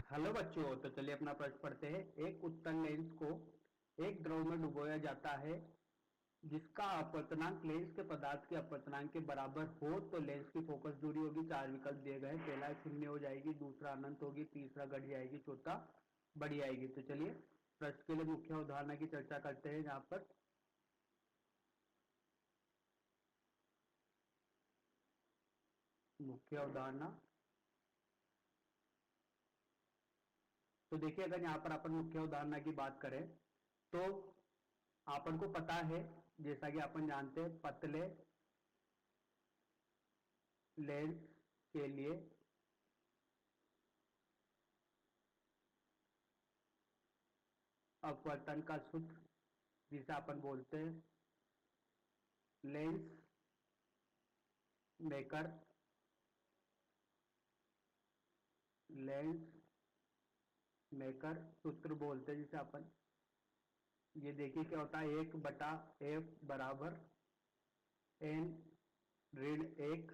Hello बच्चों, तो चलिए अपना प्रश्न पढ़ते हैं। एक उत्तल लेंस को एक द्रव में डुबोया जाता है जिसका अपवर्तनांक लेंस के पदार्थ के अपवर्तनांक के बराबर हो तो लेंस की फोकस दूरी होगी। चार विकल्प दिए गए। पहला शून्य हो जाएगी, दूसरा अनंत होगी, तीसरा घट जाएगी, चौथा बढ़ जाएगी। तो चलिए प्रश्न के लिए मुख्य उदाहरण की चर्चा करते हैं। यहाँ पर मुख्य उदाहरण, तो देखिए अगर यहाँ पर अपन मुख्य उदाहरण की बात करें तो अपन को पता है, जैसा कि अपन जानते हैं, पतले लेंस के लिए अपवर्तन का सूत्र जिसे अपन बोलते हैं लेंस मेकर, लेंस मेकर सूत्र बोलते हैं जिसे अपन। ये देखिए क्या होता है, 1/f बराबर n ऋण 1,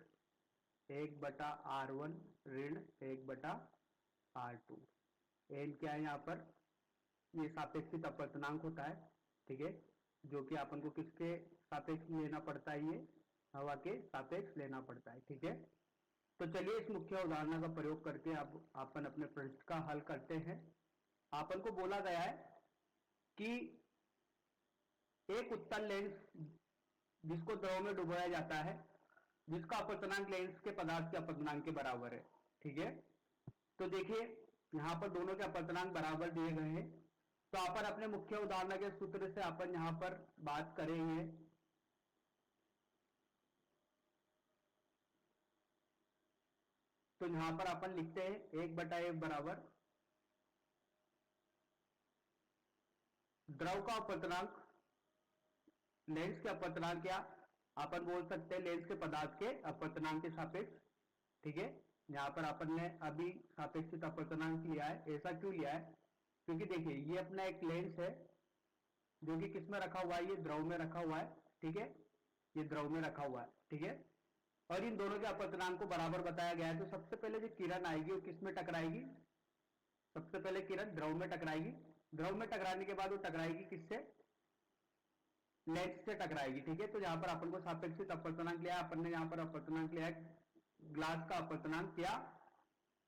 1/r1 ऋण 1/r2। n क्या है यहाँ पर, ये सापेक्षिक अपवर्तनांक होता है, ठीक है, जो कि अपन को किसके सापेक्ष लेना पड़ता है, ये हवा के सापेक्ष लेना पड़ता है, ठीक है। तो चलिए इस मुख्य उदाहरण का प्रयोग करके अब अपन अपने प्रश्न का हल करते हैं। अपन को बोला गया है कि एक उत्तल लेंस जिसको द्रव में डुबोया जाता है जिसका अपवर्तनांक लेंस के पदार्थ के अपवर्तनांक के बराबर है, ठीक है। तो देखिए यहां पर दोनों के अपवर्तनांक बराबर दिए गए हैं। तो अपन अपने मुख्य उदाहरण के सूत्र से अपन यहां पर बात करेंगे। तो यहां पर अपन लिखते हैं 1/f बराबर द्रव का अपवर्तनांक लेंस के अपवर्तनांक, या अपन बोल सकते हैं लेंस के पदार्थ के अपवर्तनांक के सापेक्ष, ठीक है। यहां पर अपन ने अभी सापेक्षिक अपवर्तनांक लिया है। ऐसा क्यों लिया है, क्योंकि देखिए ये अपना एक लेंस है जो कि किस में रखा हुआ है, ये द्रव में रखा हुआ है, ठीक है, ये द्रव में रखा हुआ है, ठीक है। और इन दोनों के अपवर्तनांक को बराबर बताया गया है। तो सबसे पहले जो किरण आएगी वो किस में टकराएगी, सबसे पहले किरण द्रव में टकराएगी। द्रव में टकराने के बाद वो टकराएगी किससे, लेंस से टकराएगी, ठीक है। तो यहां पर अपन को सापेक्षिक अपवर्तनांक लिया, अपन ने यहां पर अपवर्तनांक लिया है ग्लास का अपवर्तनांक, या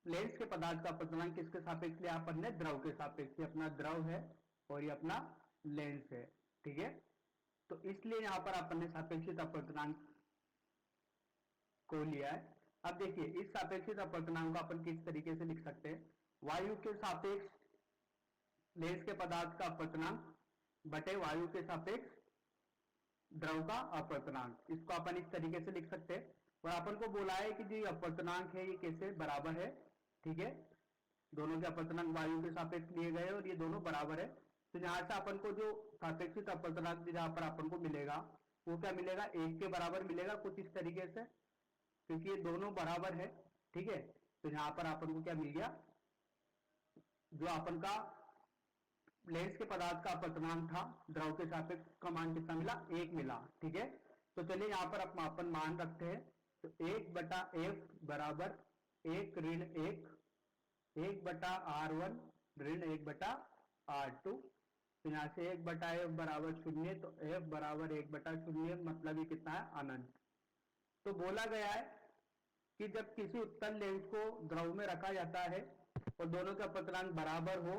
लेंस के पदार्थ का अपवर्तनांक किसके सापेक्ष लिया, अपन ने द्रव के सापेक्ष। ये अपना द्रव है और ये अपना लेंस है, ठीक है। तो इसलिए यहां पर अपन ने सापेक्षिक अपवर्तनांक को लिया है। अब देखिए इस सापेक्षिक अपवर्तनांक को अपन किस तरीके से लिख सकते हैं, वायु के सापेक्ष लेंस के पदार्थ का अपवर्तनांक बटे वायु के सापेक्ष द्रव का अपवर्तनांक, इसको अपन इस तरीके से लिख सकते हैं। और अपन को बोला है कि जो अपवर्तनांक है ये कैसे बराबर है, ठीक है, दोनों के अपवर्तनांक वायु के सापेक्ष लिए गए और ये दोनों बराबर है। तो यहां से अपन को जो सापेक्षिक अपवर्तनांक जहां पर अपन को मिलेगा वो क्या मिलेगा, 1 के बराबर मिलेगा, कुछ इस तरीके से, क्योंकि ये दोनों बराबर है, ठीक है। तो यहां पर अपन को क्या मिल गया, जो अपन का लेंस के पदार्थ का अपवर्तनांक था द्रव के सापेक्ष का मान कितना मिला, 1 मिला, ठीक है। तो चलिए यहां पर अपन मान रखते हैं। तो 1/f बराबर 1 ऋण 1, 1/r1 ऋण 1/r2। तो यहां से 1/f बराबर 0, तो f बराबर 1/0, मतलब ये कितना है, अनंत। तो बोला गया है कि जब किसी उत्तल लेंस को द्रव में रखा जाता है और दोनों के अपवर्तनांक बराबर हो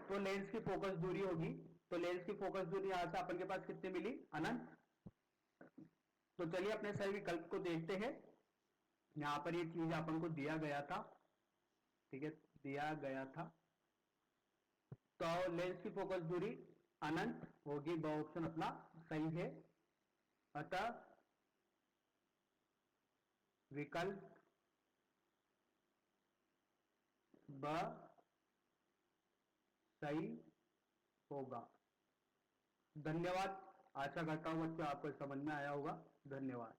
तो लेंस की फोकस दूरी होगी। तो लेंस की फोकस दूरी यहां से अपन के पास कितनी मिली, अनंत। तो चलिए अपने सही विकल्प को देखते हैं। यहां पर ये चीज अपन को दिया गया था, ठीक है, दिया गया था। तो लेंस की फोकस दूरी अनंत होगी, ब ऑप्शन अपना सही है। अतः विकल्प ब सही होगा। धन्यवाद। आशा करता हूं बच्चों आपको समझ में आया होगा। धन्यवाद।